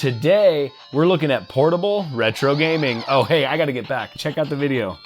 Today, we're looking at portable retro gaming. Oh, hey, I gotta get back. Check out the video.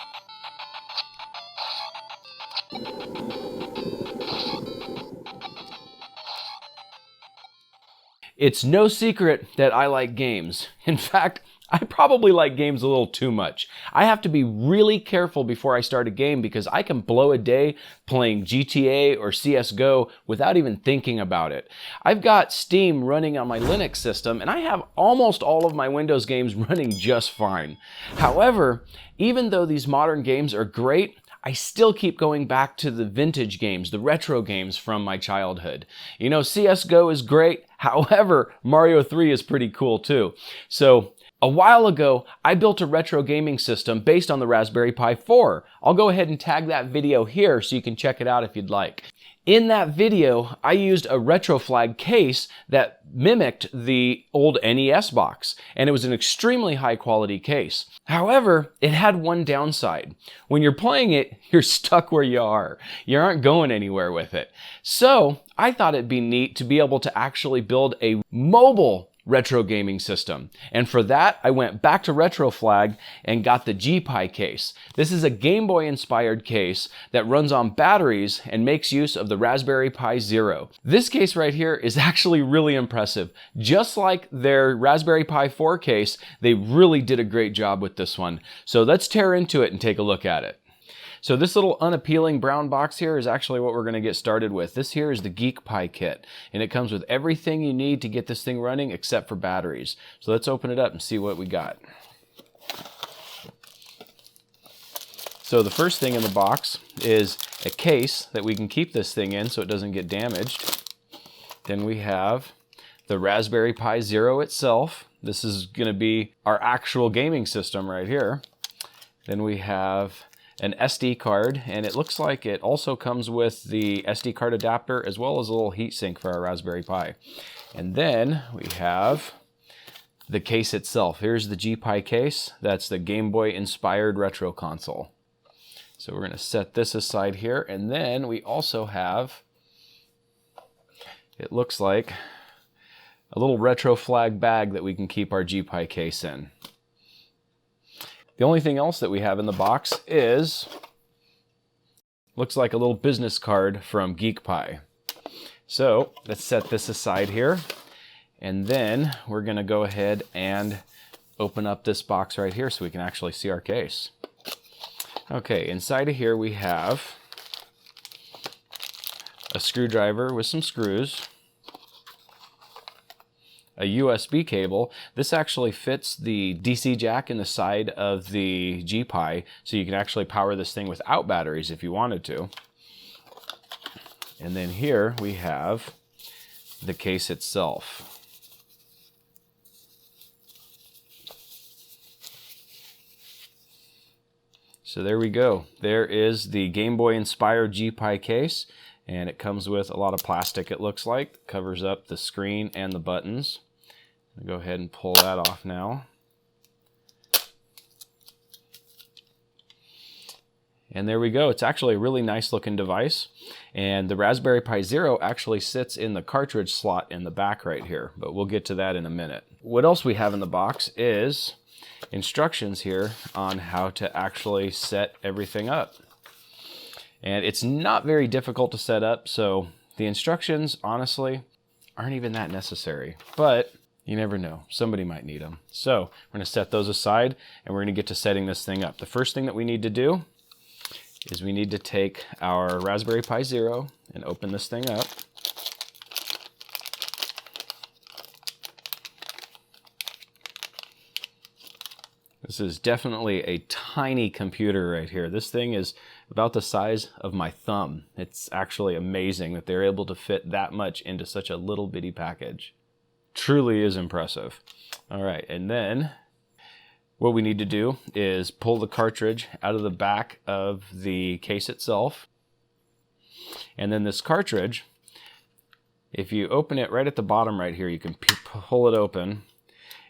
It's no secret that I like games. In fact, I probably like games a little too much. I have to be really careful before I start a game because I can blow a day playing GTA or CSGO without even thinking about it. I've got Steam running on my Linux system and I have almost all of my Windows games running just fine. However, even though these modern games are great, I still keep going back to the vintage games, the retro games from my childhood. You know, CSGO is great. However, Mario 3 is pretty cool too. So a while ago, I built a retro gaming system based on the Raspberry Pi 4. I'll go ahead and tag that video here so you can check it out if you'd like. In that video, I used a RetroFlag case that mimicked the old NES box, and it was an extremely high quality case. However, it had one downside. When you're playing it, you're stuck where you are. You aren't going anywhere with it. So I thought it'd be neat to be able to actually build a mobile retro gaming system. And for that, I went back to RetroFlag and got the G-Pi case. This is a Game Boy inspired case that runs on batteries and makes use of the Raspberry Pi Zero. This case right here is actually really impressive. Just like their Raspberry Pi 4 case, they really did a great job with this one. So let's tear into it and take a look at it. So this little unappealing brown box here is actually what we're going to get started with. This here is the GeekPi kit, and it comes with everything you need to get this thing running except for batteries. So let's open it up and see what we got. So the first thing in the box is a case that we can keep this thing in so it doesn't get damaged. Then we have the Raspberry Pi Zero itself. This is going to be our actual gaming system right here. Then we have an SD card, and it looks like it also comes with the SD card adapter as well as a little heatsink for our Raspberry Pi. And then we have the case itself. Here's the G-Pi case. That's the Game Boy inspired retro console. So we're going to set this aside here, and then we also have, it looks like, a little RetroFlag bag that we can keep our G-Pi case in. The only thing else that we have in the box is, looks like a little business card from GeekPi. So let's set this aside here, and then we're going to go ahead and open up this box right here so we can actually see our case. Okay, inside of here we have a screwdriver with some screws, a USB cable. This actually fits the DC jack in the side of the G-Pi, so you can actually power this thing without batteries if you wanted to. And then here we have the case itself. So there we go. There is the Game Boy inspired G-Pi case, and it comes with a lot of plastic, it looks like. Covers up the screen and the buttons. I'll go ahead and pull that off now. And there we go. It's actually a really nice looking device. And the Raspberry Pi Zero actually sits in the cartridge slot in the back right here, but we'll get to that in a minute. What else we have in the box is instructions here on how to actually set everything up. And it's not very difficult to set up, so the instructions honestly aren't even that necessary, but you never know. Somebody might need them. So we're going to set those aside and we're going to get to setting this thing up. The first thing that we need to do is we need to take our Raspberry Pi Zero and open this thing up. This is definitely a tiny computer right here. This thing is about the size of my thumb. It's actually amazing that they're able to fit that much into such a little bitty package. Truly is impressive. All right, and then what we need to do is pull the cartridge out of the back of the case itself. And then this cartridge, if you open it right at the bottom right here, you can pull it open.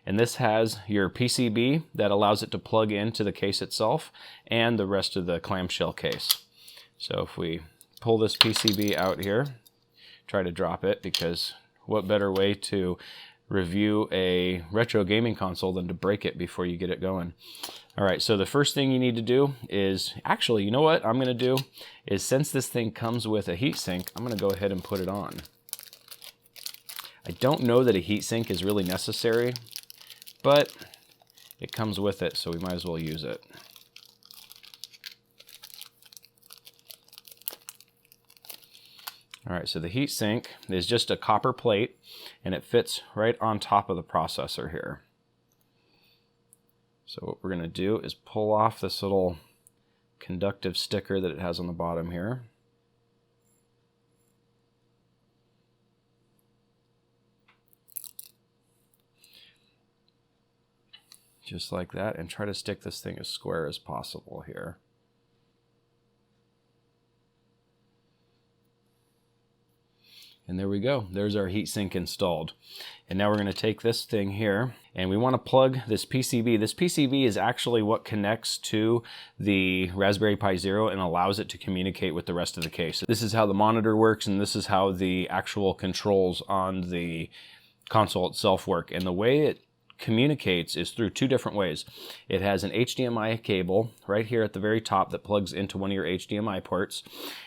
And this has your PCB that allows it to plug into the case itself and the rest of the clamshell case. So if we pull this PCB out here, try to drop it, because what better way to review a retro gaming console than to break it before you get it going. All right, so the first thing you need to do is, actually, you know what I'm gonna do is, since this thing comes with a heatsink, I'm gonna go ahead and put it on. I don't know that a heatsink is really necessary, but it comes with it, so we might as well use it. All right, so the heatsink is just a copper plate, and it fits right on top of the processor here. So what we're gonna do is pull off this little conductive sticker that it has on the bottom here. Just like that, and try to stick this thing as square as possible here. And there we go, there's our heatsink installed. And now we're gonna take this thing here, and we wanna plug this PCB. This PCB is actually what connects to the Raspberry Pi Zero and allows it to communicate with the rest of the case. This is how the monitor works, and this is how the actual controls on the console itself work. And the way it communicates is through two different ways. It has an HDMI cable right here at the very top that plugs into one of your HDMI ports,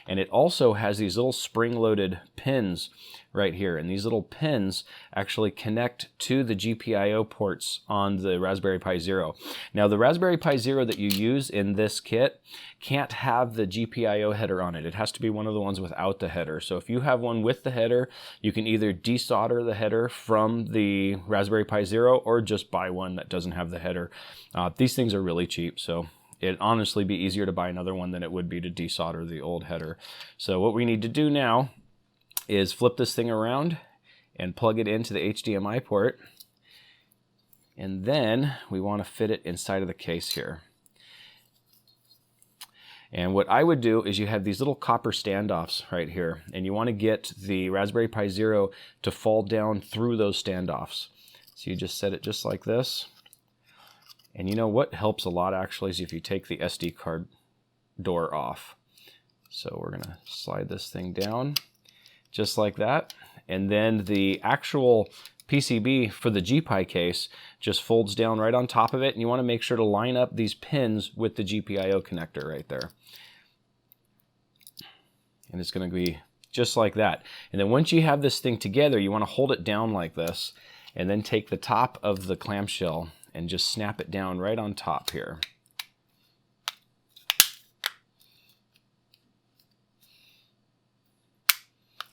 and it also has these little spring-loaded pins right here, and these little pins actually connect to the GPIO ports on the Raspberry Pi Zero. Now, the Raspberry Pi Zero that you use in this kit can't have the GPIO header on it. It has to be one of the ones without the header. So if you have one with the header, you can either desolder the header from the Raspberry Pi Zero or just buy one that doesn't have the header. These things are really cheap, so it'd honestly be easier to buy another one than it would be to desolder the old header. So what we need to do now is flip this thing around and plug it into the HDMI port, and then we want to fit it inside of the case here. And what I would do is, you have these little copper standoffs right here, and you want to get the Raspberry Pi Zero to fall down through those standoffs. So you just set it just like this. And you know what helps a lot actually is if you take the SD card door off. So we're gonna slide this thing down just like that. And then the actual PCB for the GPI case just folds down right on top of it, and you want to make sure to line up these pins with the GPIO connector right there. And it's going to be just like that. And then once you have this thing together, you want to hold it down like this, and then take the top of the clamshell and just snap it down right on top here.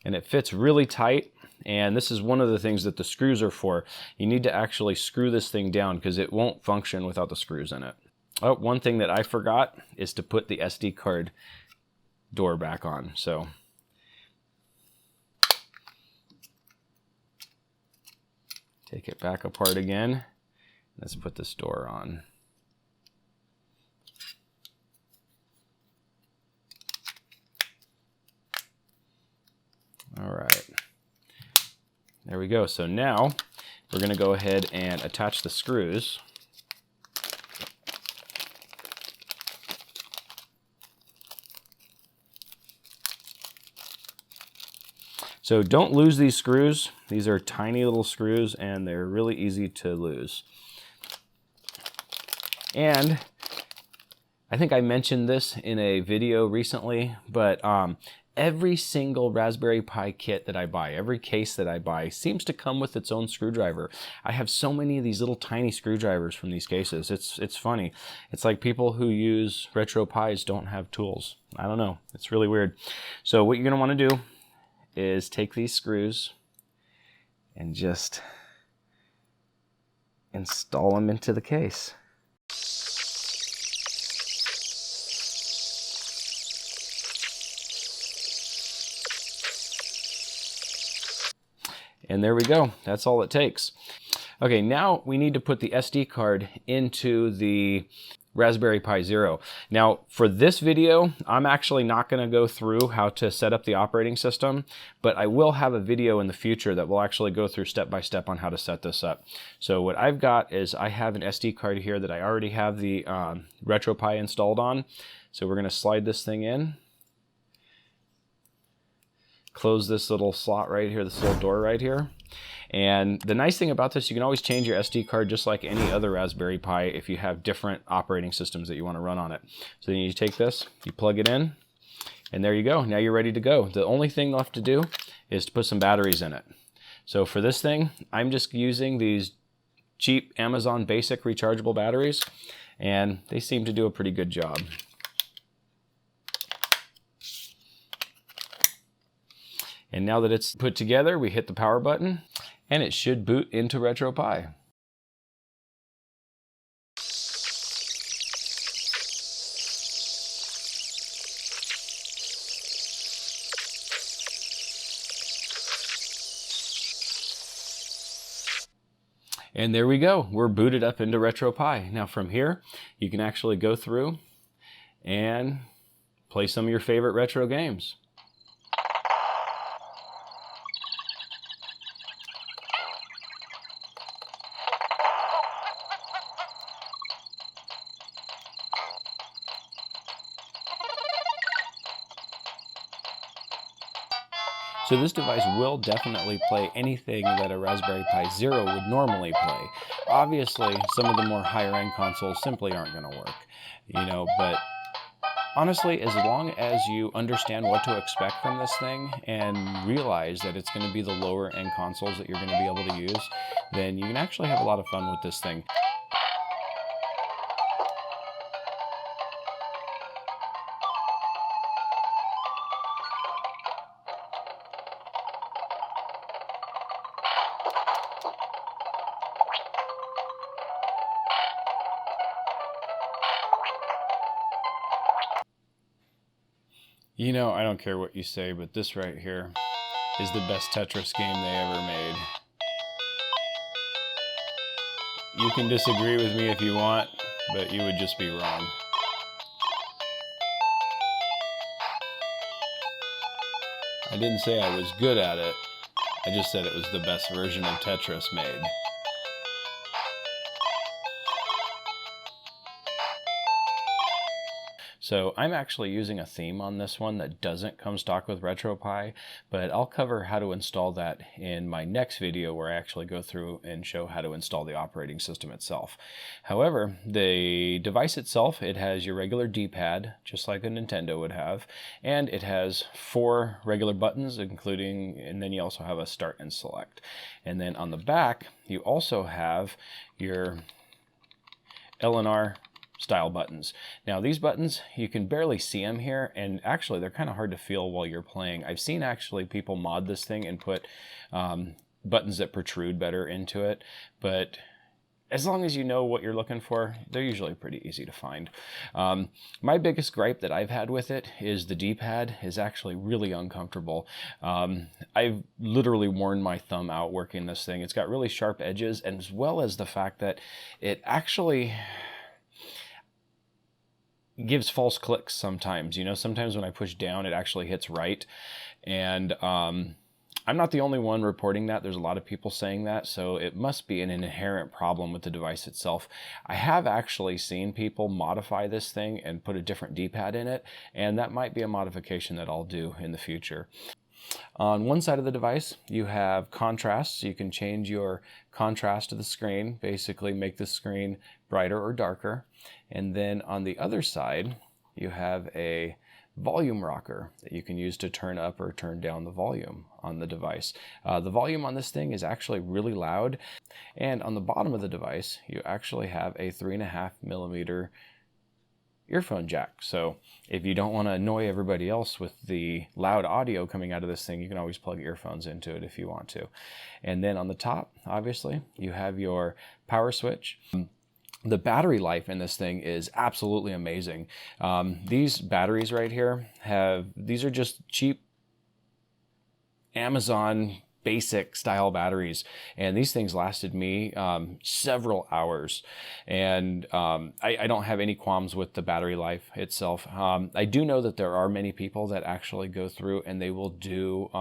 And it fits really tight. And this is one of the things that the screws are for. You need to actually screw this thing down because it won't function without the screws in it. Oh, one thing that I forgot is to put the SD card door back on. So take it back apart again. Let's put this door on. All right. There we go. So now we're going to go ahead and attach the screws. So don't lose these screws. These are tiny little screws and they're really easy to lose. And I think I mentioned this in a video recently, but every single Raspberry Pi kit that I buy, every case that I buy seems to come with its own screwdriver. I have so many of these little tiny screwdrivers from these cases. It's funny. It's like people who use retro Pis don't have tools. I don't know. It's really weird. So what you're going to want to do is take these screws and just install them into the case. And there we go. That's all it takes. Okay, now we need to put the SD card into the Raspberry Pi Zero. Now, for this video, I'm actually not going to go through how to set up the operating system, but I will have a video in the future that will actually go through step by step on how to set this up. So what I've got is I have an SD card here that I already have the RetroPie installed on. So we're going to slide this thing in. Close this little slot right here, this little door right here. And the nice thing about this, you can always change your SD card just like any other Raspberry Pi if you have different operating systems that you want to run on it. So then you take this, you plug it in, and there you go. Now you're ready to go. The only thing left to do is to put some batteries in it. So for this thing, I'm just using these cheap Amazon Basic rechargeable batteries, and they seem to do a pretty good job. And now that it's put together, we hit the power button, and it should boot into RetroPie. And there we go, we're booted up into RetroPie. Now from here, you can actually go through and play some of your favorite retro games. So this device will definitely play anything that a Raspberry Pi Zero would normally play. Obviously, some of the more higher end consoles simply aren't going to work, but honestly, as long as you understand what to expect from this thing and realize that it's going to be the lower end consoles that you're going to be able to use, then you can actually have a lot of fun with this thing. I don't care what you say, but this right here is the best Tetris game they ever made. You can disagree with me if you want, but you would just be wrong. I didn't say I was good at it. I just said it was the best version of Tetris made. So I'm actually using a theme on this one that doesn't come stock with RetroPie, but I'll cover how to install that in my next video where I actually go through and show how to install the operating system itself. However, the device itself, it has your regular D-pad, just like a Nintendo would have, and it has 4 regular buttons, and then you also have a start and select. And then on the back, you also have your L&R style buttons. Now these buttons, you can barely see them here, and actually they're kind of hard to feel while you're playing. I've seen actually people mod this thing and put buttons that protrude better into it, but as long as you know what you're looking for, they're usually pretty easy to find. My biggest gripe that I've had with it is the D-pad is actually really uncomfortable. I've literally worn my thumb out working this thing. It's got really sharp edges, and as well as the fact that it actually gives false clicks sometimes. Sometimes when I push down, it actually hits right. And I'm not the only one reporting that. There's a lot of people saying that, so it must be an inherent problem with the device itself. I have actually seen people modify this thing and put a different D-pad in it, and that might be a modification that I'll do in the future. On one side of the device, you have contrast, so you can change your contrast of the screen, basically make the screen brighter or darker. And then on the other side, you have a volume rocker that you can use to turn up or turn down the volume on the device. The volume on this thing is actually really loud. And on the bottom of the device, you actually have a 3.5mm earphone jack. So if you don't want to annoy everybody else with the loud audio coming out of this thing, you can always plug earphones into it if you want to. And then on the top, obviously, you have your power switch. The battery life in this thing is absolutely amazing. These batteries right here these are just cheap Amazon basic style batteries, and these things lasted me several hours, and I don't have any qualms with the battery life itself. I do know that there are many people that actually go through and they will do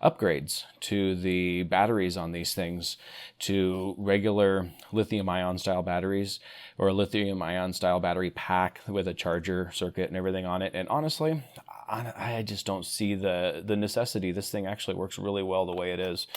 upgrades to the batteries on these things to regular lithium-ion style batteries, or a lithium-ion style battery pack with a charger circuit and everything on it. And honestly, I just don't see the necessity. This thing actually works really well the way it is.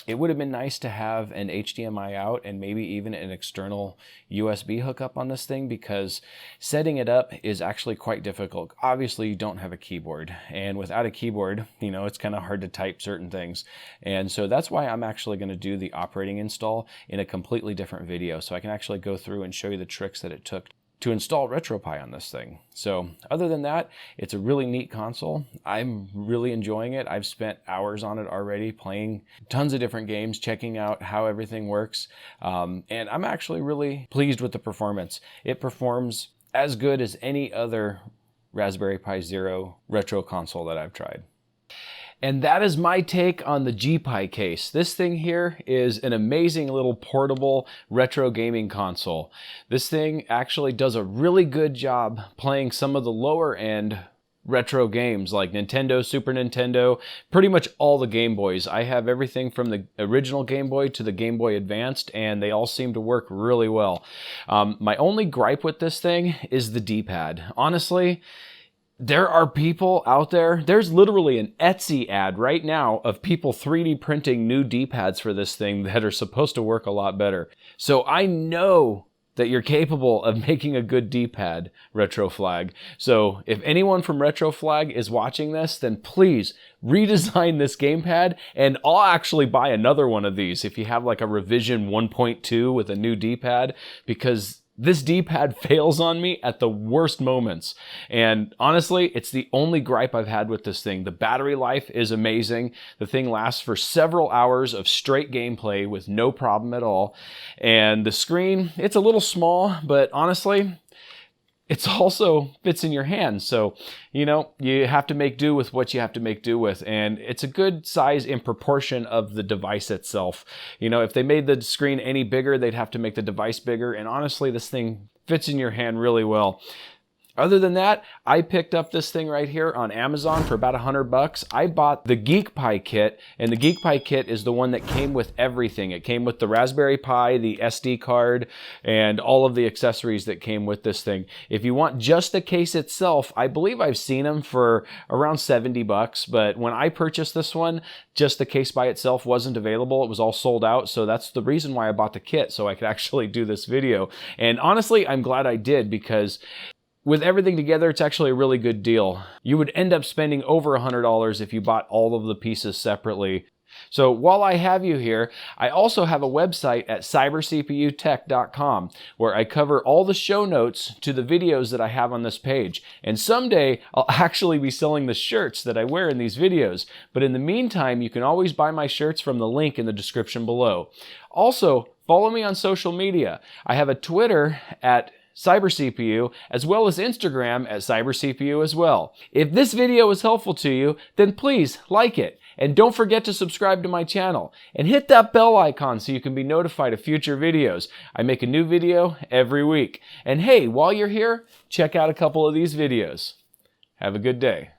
It would have been nice to have an HDMI out and maybe even an external USB hookup on this thing, because setting it up is actually quite difficult. Obviously, you don't have a keyboard, and without a keyboard, you know, it's kind of hard to type certain things. And so that's why I'm actually going to do the operating install in a completely different video, so I can actually go through and show you the tricks that it took to install RetroPie on this thing. So other than that, it's a really neat console. I'm really enjoying it. I've spent hours on it already, playing tons of different games, checking out how everything works. And I'm actually really pleased with the performance. It performs as good as any other Raspberry Pi Zero retro console that I've tried. And that is my take on the GPie case. This thing here is an amazing little portable retro gaming console. This thing actually does a really good job playing some of the lower end retro games like Nintendo, Super Nintendo, pretty much all the Game Boys. I have everything from the original Game Boy to the Game Boy Advanced, and they all seem to work really well. My only gripe with this thing is the D-pad. Honestly, there are people out there, there's literally an Etsy ad right now of people 3D printing new D-pads for this thing that are supposed to work a lot better. So I know that you're capable of making a good D-pad, RetroFlag. So if anyone from RetroFlag is watching this, then please redesign this gamepad, and I'll actually buy another one of these if you have like a revision 1.2 with a new D-pad, because this D-pad fails on me at the worst moments. And honestly, it's the only gripe I've had with this thing. The battery life is amazing. The thing lasts for several hours of straight gameplay with no problem at all. And the screen, it's a little small, but honestly, it's also fits in your hand. So, you know, you have to make do with what you have to make do with. And it's a good size in proportion of the device itself. You know, if they made the screen any bigger, they'd have to make the device bigger. And honestly, this thing fits in your hand really well. Other than that, I picked up this thing right here on Amazon for about $100. I bought the GeekPie kit, and the GeekPie kit is the one that came with everything. It came with the Raspberry Pi, the SD card, and all of the accessories that came with this thing. If you want just the case itself, I believe I've seen them for around $70, but when I purchased this one, just the case by itself wasn't available. It was all sold out, so that's the reason why I bought the kit, so I could actually do this video. And honestly, I'm glad I did, because with everything together, it's actually a really good deal. You would end up spending over $100 if you bought all of the pieces separately. So while I have you here, I also have a website at cybercputech.com where I cover all the show notes to the videos that I have on this page. And someday I'll actually be selling the shirts that I wear in these videos. But in the meantime, you can always buy my shirts from the link in the description below. Also, follow me on social media. I have a Twitter at CyberCPU, as well as Instagram at CyberCPU as well. If this video was helpful to you, then please like it. And don't forget to subscribe to my channel. And hit that bell icon so you can be notified of future videos. I make a new video every week. And hey, while you're here, check out a couple of these videos. Have a good day.